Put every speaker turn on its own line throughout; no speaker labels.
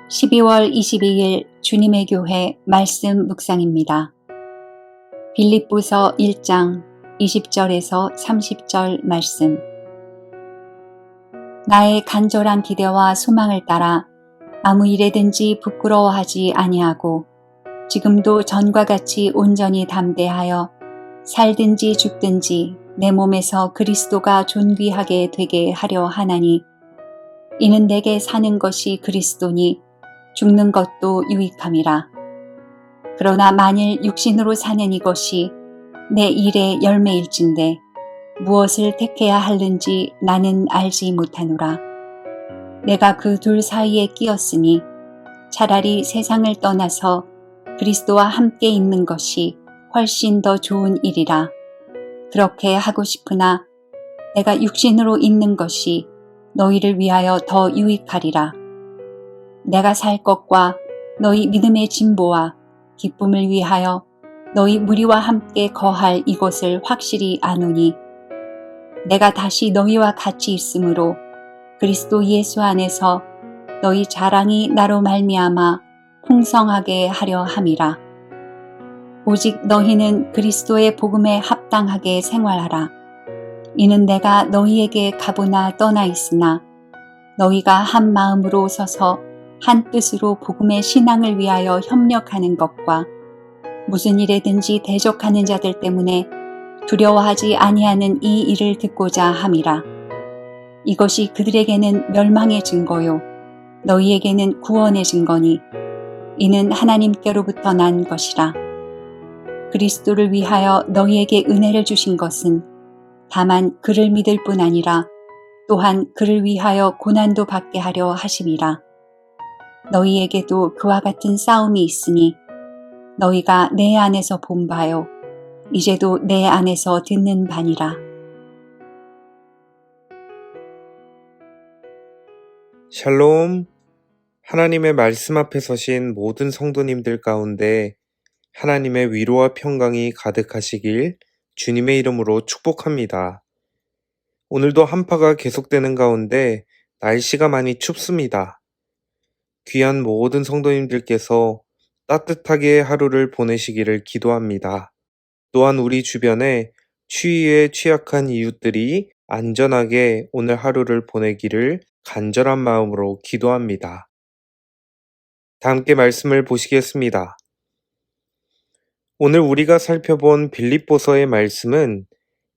12월 22일 주님의 교회 말씀 묵상입니다. 빌립보서 1장 20절에서 30절 말씀. 나의 간절한 기대와 소망을 따라 아무 일에든지 부끄러워하지 아니하고 지금도 전과 같이 온전히 담대하여 살든지 죽든지 내 몸에서 그리스도가 존귀하게 되게 하려 하나니 이는 내게 사는 것이 그리스도니 죽는 것도 유익함이라. 그러나 만일 육신으로 사는 이것이 내 일의 열매일진데 무엇을 택해야 하는지 나는 알지 못하노라. 내가 그 둘 사이에 끼었으니 차라리 세상을 떠나서 그리스도와 함께 있는 것이 훨씬 더 좋은 일이라. 그렇게 하고 싶으나 내가 육신으로 있는 것이 너희를 위하여 더 유익하리라. 내가 살 것과 너희 믿음의 진보와 기쁨을 위하여 너희 무리와 함께 거할 이것을 확실히 아노니 내가 다시 너희와 같이 있으므로 그리스도 예수 안에서 너희 자랑이 나로 말미암아 풍성하게 하려 함이라. 오직 너희는 그리스도의 복음에 합당하게 생활하라. 이는 내가 너희에게 가보나 떠나 있으나 너희가 한 마음으로 서서 한 뜻으로 복음의 신앙을 위하여 협력하는 것과 무슨 일에든지 대적하는 자들 때문에 두려워하지 아니하는 이 일을 듣고자 함이라. 이것이 그들에게는 멸망의 증거요 너희에게는 구원의 증거니 이는 하나님께로부터 난 것이라. 그리스도를 위하여 너희에게 은혜를 주신 것은 다만 그를 믿을 뿐 아니라 또한 그를 위하여 고난도 받게 하려 하심이라. 너희에게도 그와 같은 싸움이 있으니 너희가 내 안에서 본 바요 이제도 내 안에서 듣는 바니라.
샬롬. 하나님의 말씀 앞에 서신 모든 성도님들 가운데 하나님의 위로와 평강이 가득하시길 주님의 이름으로 축복합니다. 오늘도 한파가 계속되는 가운데 날씨가 많이 춥습니다. 귀한 모든 성도님들께서 따뜻하게 하루를 보내시기를 기도합니다. 또한 우리 주변에 추위에 취약한 이웃들이 안전하게 오늘 하루를 보내기를 간절한 마음으로 기도합니다. 다 함께 말씀을 보시겠습니다. 오늘 우리가 살펴본 빌립보서의 말씀은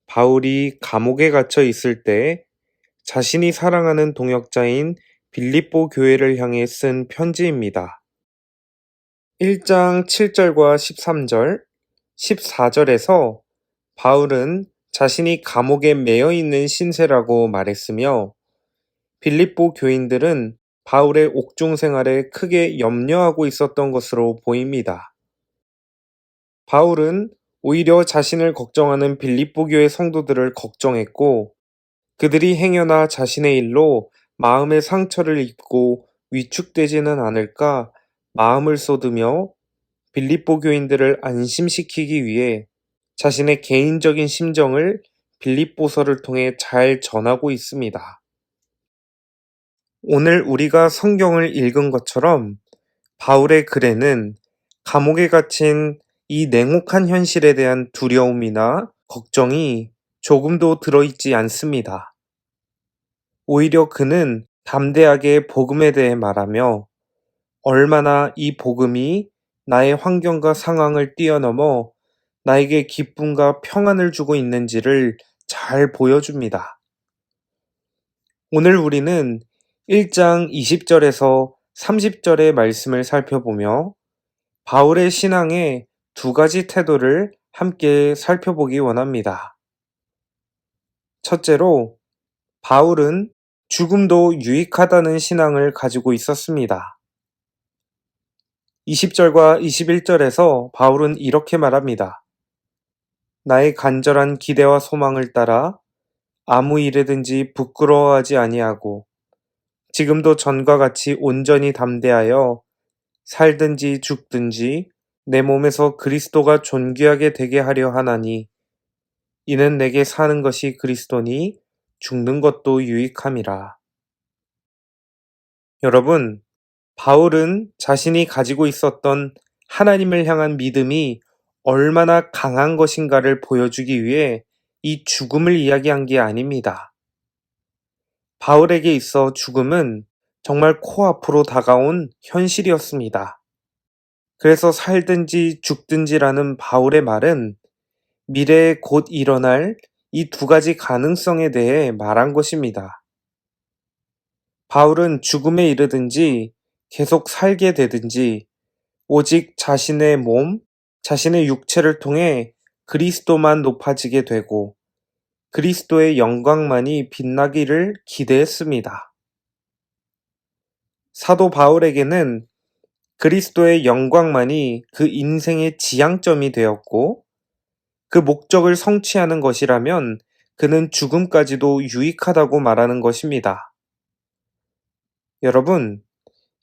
바울이 감옥에 갇혀 있을 때 자신이 사랑하는 동역자인 빌립보 교회를 향해 쓴 편지입니다. 1장 7절과 13절, 14절에서 바울은 자신이 감옥에 매여 있는 신세라고 말했으며 빌립보 교인들은 바울의 옥중 생활에 크게 염려하고 있었던 것으로 보입니다. 바울은 오히려 자신을 걱정하는 빌립보 교회 성도들을 걱정했고 그들이 행여나 자신의 일로 마음의 상처를 입고 위축되지는 않을까 마음을 쏟으며 빌립보 교인들을 안심시키기 위해 자신의 개인적인 심정을 빌립보서를 통해 잘 전하고 있습니다. 오늘 우리가 성경을 읽은 것처럼 바울의 글에는 감옥에 갇힌 이 냉혹한 현실에 대한 두려움이나 걱정이 조금도 들어있지 않습니다. 오히려 그는 담대하게 복음에 대해 말하며 얼마나 이 복음이 나의 환경과 상황을 뛰어넘어 나에게 기쁨과 평안을 주고 있는지를 잘 보여줍니다. 오늘 우리는 1장 20절에서 30절의 말씀을 살펴보며 바울의 신앙의 두 가지 태도를 함께 살펴보기 원합니다. 첫째로, 바울은 죽음도 유익하다는 신앙을 가지고 있었습니다. 20절과 21절에서 바울은 이렇게 말합니다. 나의 간절한 기대와 소망을 따라 아무 일에든지 부끄러워하지 아니하고 지금도 전과 같이 온전히 담대하여 살든지 죽든지 내 몸에서 그리스도가 존귀하게 되게 하려 하나니 이는 내게 사는 것이 그리스도니 죽는 것도 유익함이라. 여러분, 바울은 자신이 가지고 있었던 하나님을 향한 믿음이 얼마나 강한 것인가를 보여주기 위해 이 죽음을 이야기한 게 아닙니다. 바울에게 있어 죽음은 정말 코앞으로 다가온 현실이었습니다. 그래서 살든지 죽든지라는 바울의 말은 미래에 곧 일어날 이 두 가지 가능성에 대해 말한 것입니다. 바울은 죽음에 이르든지 계속 살게 되든지 오직 자신의 몸, 자신의 육체를 통해 그리스도만 높아지게 되고 그리스도의 영광만이 빛나기를 기대했습니다. 사도 바울에게는 그리스도의 영광만이 그 인생의 지향점이 되었고 그 목적을 성취하는 것이라면 그는 죽음까지도 유익하다고 말하는 것입니다. 여러분,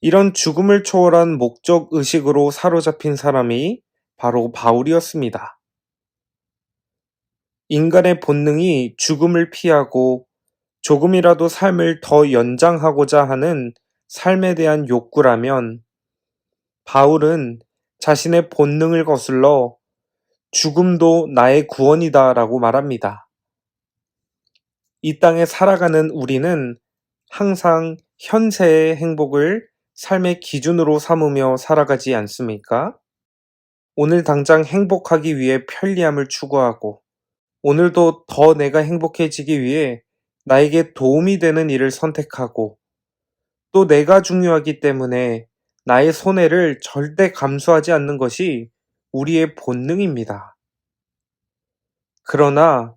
이런 죽음을 초월한 목적 의식으로 사로잡힌 사람이 바로 바울이었습니다. 인간의 본능이 죽음을 피하고 조금이라도 삶을 더 연장하고자 하는 삶에 대한 욕구라면 바울은 자신의 본능을 거슬러 죽음도 나의 구원이다 라고 말합니다. 이 땅에 살아가는 우리는 항상 현세의 행복을 삶의 기준으로 삼으며 살아가지 않습니까? 오늘 당장 행복하기 위해 편리함을 추구하고 오늘도 더 내가 행복해지기 위해 나에게 도움이 되는 일을 선택하고 또 내가 중요하기 때문에 나의 손해를 절대 감수하지 않는 것이 우리의 본능입니다. 그러나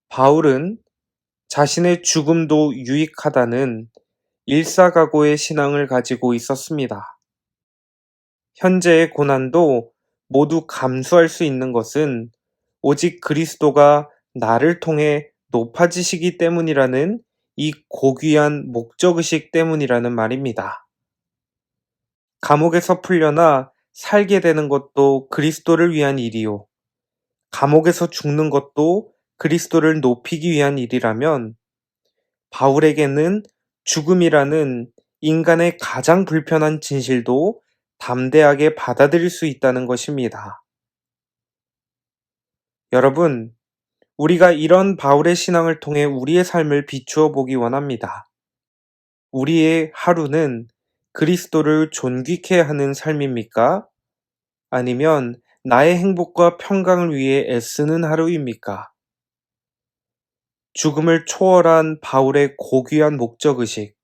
바울은 자신의 죽음도 유익하다는 일사각오의 신앙을 가지고 있었습니다. 현재의 고난도 모두 감수할 수 있는 것은 오직 그리스도가 나를 통해 높아지시기 때문이라는 이 고귀한 목적의식 때문이라는 말입니다. 감옥에서 풀려나 살게 되는 것도 그리스도를 위한 일이요. 감옥에서 죽는 것도 그리스도를 높이기 위한 일이라면 바울에게는 죽음이라는 인간의 가장 불편한 진실도 담대하게 받아들일 수 있다는 것입니다. 여러분, 우리가 이런 바울의 신앙을 통해 우리의 삶을 비추어 보기 원합니다. 우리의 하루는 그리스도를 존귀케 하는 삶입니까? 아니면 나의 행복과 평강을 위해 애쓰는 하루입니까? 죽음을 초월한 바울의 고귀한 목적의식,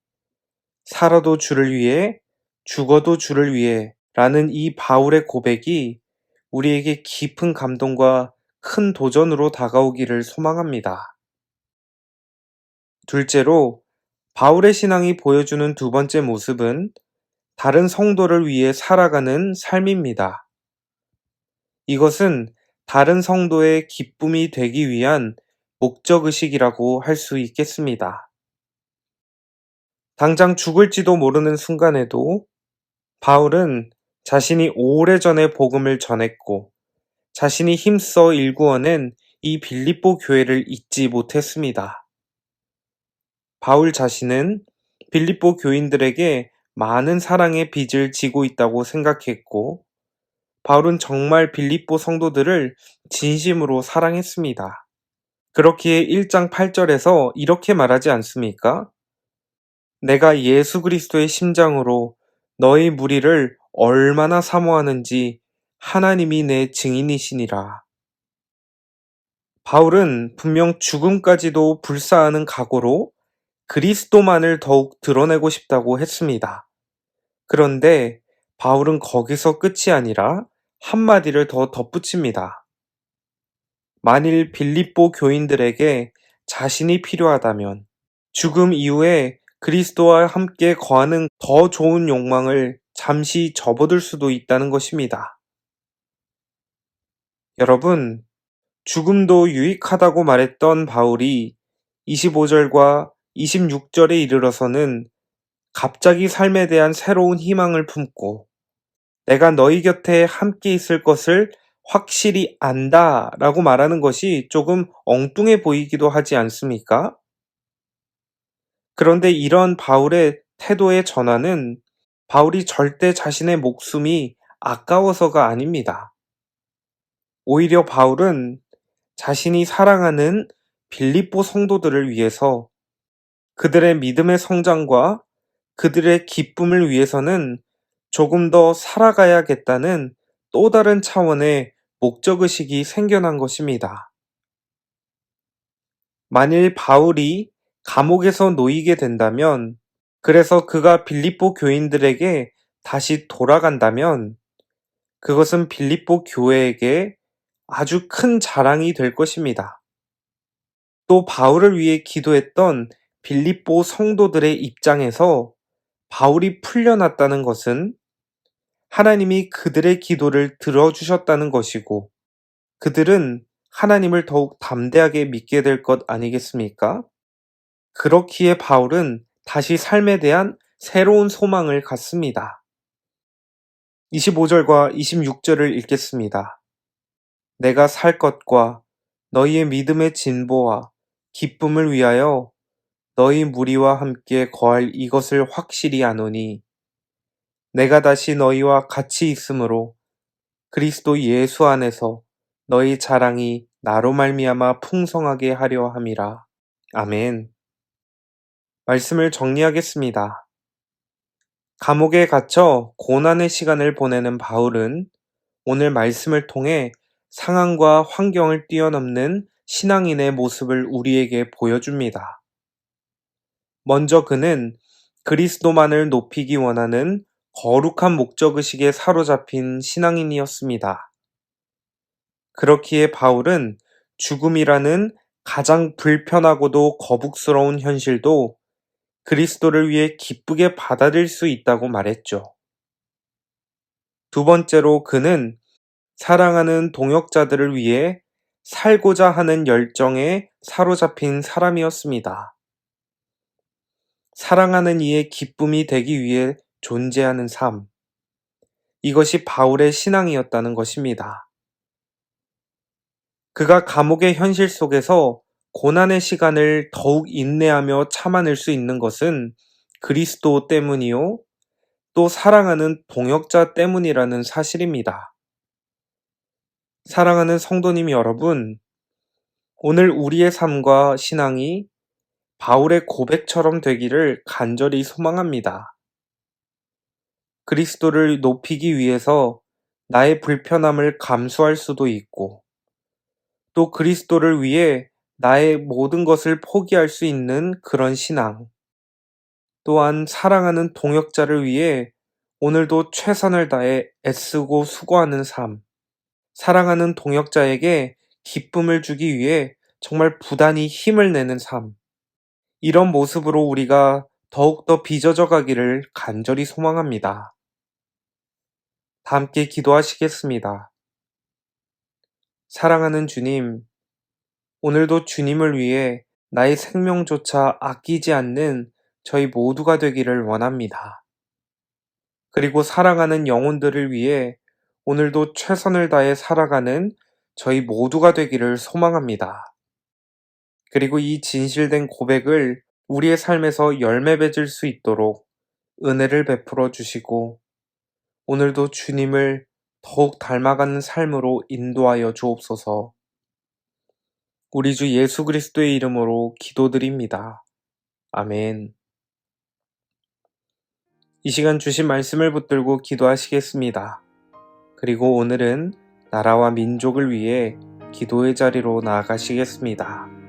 살아도 주를 위해, 죽어도 주를 위해 라는 이 바울의 고백이 우리에게 깊은 감동과 큰 도전으로 다가오기를 소망합니다. 둘째로, 바울의 신앙이 보여주는 두 번째 모습은 다른 성도를 위해 살아가는 삶입니다. 이것은 다른 성도의 기쁨이 되기 위한 목적의식이라고 할 수 있겠습니다. 당장 죽을지도 모르는 순간에도 바울은 자신이 오래전에 복음을 전했고 자신이 힘써 일구어낸 이 빌립보 교회를 잊지 못했습니다. 바울 자신은 빌립보 교인들에게 많은 사랑의 빚을 지고 있다고 생각했고 바울은 정말 빌립보 성도들을 진심으로 사랑했습니다. 그렇기에 1장 8절에서 이렇게 말하지 않습니까? 내가 예수 그리스도의 심장으로 너희 무리를 얼마나 사모하는지 하나님이 내 증인이시니라. 바울은 분명 죽음까지도 불사하는 각오로 그리스도만을 더욱 드러내고 싶다고 했습니다. 그런데 바울은 거기서 끝이 아니라 한마디를 더 덧붙입니다. 만일 빌립보 교인들에게 자신이 필요하다면 죽음 이후에 그리스도와 함께 거하는 더 좋은 욕망을 잠시 접어둘 수도 있다는 것입니다. 여러분, 죽음도 유익하다고 말했던 바울이 25절과 26절에 이르러서는 갑자기 삶에 대한 새로운 희망을 품고 내가 너희 곁에 함께 있을 것을 확실히 안다 라고 말하는 것이 조금 엉뚱해 보이기도 하지 않습니까? 그런데 이런 바울의 태도의 전환은 바울이 절대 자신의 목숨이 아까워서가 아닙니다. 오히려 바울은 자신이 사랑하는 빌립보 성도들을 위해서 그들의 믿음의 성장과 그들의 기쁨을 위해서는 조금 더 살아가야겠다는 또 다른 차원의 목적의식이 생겨난 것입니다. 만일 바울이 감옥에서 놓이게 된다면, 그래서 그가 빌립보 교인들에게 다시 돌아간다면, 그것은 빌립보 교회에게 아주 큰 자랑이 될 것입니다. 또 바울을 위해 기도했던 빌립보 성도들의 입장에서 바울이 풀려났다는 것은 하나님이 그들의 기도를 들어주셨다는 것이고, 그들은 하나님을 더욱 담대하게 믿게 될 것 아니겠습니까? 그렇기에 바울은 다시 삶에 대한 새로운 소망을 갖습니다. 25절과 26절을 읽겠습니다. 내가 살 것과 너희의 믿음의 진보와 기쁨을 위하여 너희 무리와 함께 거할 이것을 확실히 아노니 내가 다시 너희와 같이 있으므로 그리스도 예수 안에서 너희 자랑이 나로 말미암아 풍성하게 하려 함이라. 아멘. 말씀을 정리하겠습니다. 감옥에 갇혀 고난의 시간을 보내는 바울은 오늘 말씀을 통해 상황과 환경을 뛰어넘는 신앙인의 모습을 우리에게 보여줍니다. 먼저 그는 그리스도만을 높이기 원하는 거룩한 목적의식에 사로잡힌 신앙인이었습니다. 그렇기에 바울은 죽음이라는 가장 불편하고도 거북스러운 현실도 그리스도를 위해 기쁘게 받아들일 수 있다고 말했죠. 두 번째로 그는 사랑하는 동역자들을 위해 살고자 하는 열정에 사로잡힌 사람이었습니다. 사랑하는 이의 기쁨이 되기 위해 존재하는 삶. 이것이 바울의 신앙이었다는 것입니다. 그가 감옥의 현실 속에서 고난의 시간을 더욱 인내하며 참아낼 수 있는 것은 그리스도 때문이요, 또 사랑하는 동역자 때문이라는 사실입니다. 사랑하는 성도님 여러분, 오늘 우리의 삶과 신앙이 바울의 고백처럼 되기를 간절히 소망합니다. 그리스도를 높이기 위해서 나의 불편함을 감수할 수도 있고, 또 그리스도를 위해 나의 모든 것을 포기할 수 있는 그런 신앙, 또한 사랑하는 동역자를 위해 오늘도 최선을 다해 애쓰고 수고하는 삶, 사랑하는 동역자에게 기쁨을 주기 위해 정말 부단히 힘을 내는 삶, 이런 모습으로 우리가 더욱더 빚어져 가기를 간절히 소망합니다. 다 함께 기도하시겠습니다. 사랑하는 주님, 오늘도 주님을 위해 나의 생명조차 아끼지 않는 저희 모두가 되기를 원합니다. 그리고 사랑하는 영혼들을 위해 오늘도 최선을 다해 살아가는 저희 모두가 되기를 소망합니다. 그리고 이 진실된 고백을 우리의 삶에서 열매 맺을 수 있도록 은혜를 베풀어 주시고 오늘도 주님을 더욱 닮아가는 삶으로 인도하여 주옵소서. 우리 주 예수 그리스도의 이름으로 기도드립니다. 아멘. 이 시간 주신 말씀을 붙들고 기도하시겠습니다. 그리고 오늘은 나라와 민족을 위해 기도의 자리로 나아가시겠습니다.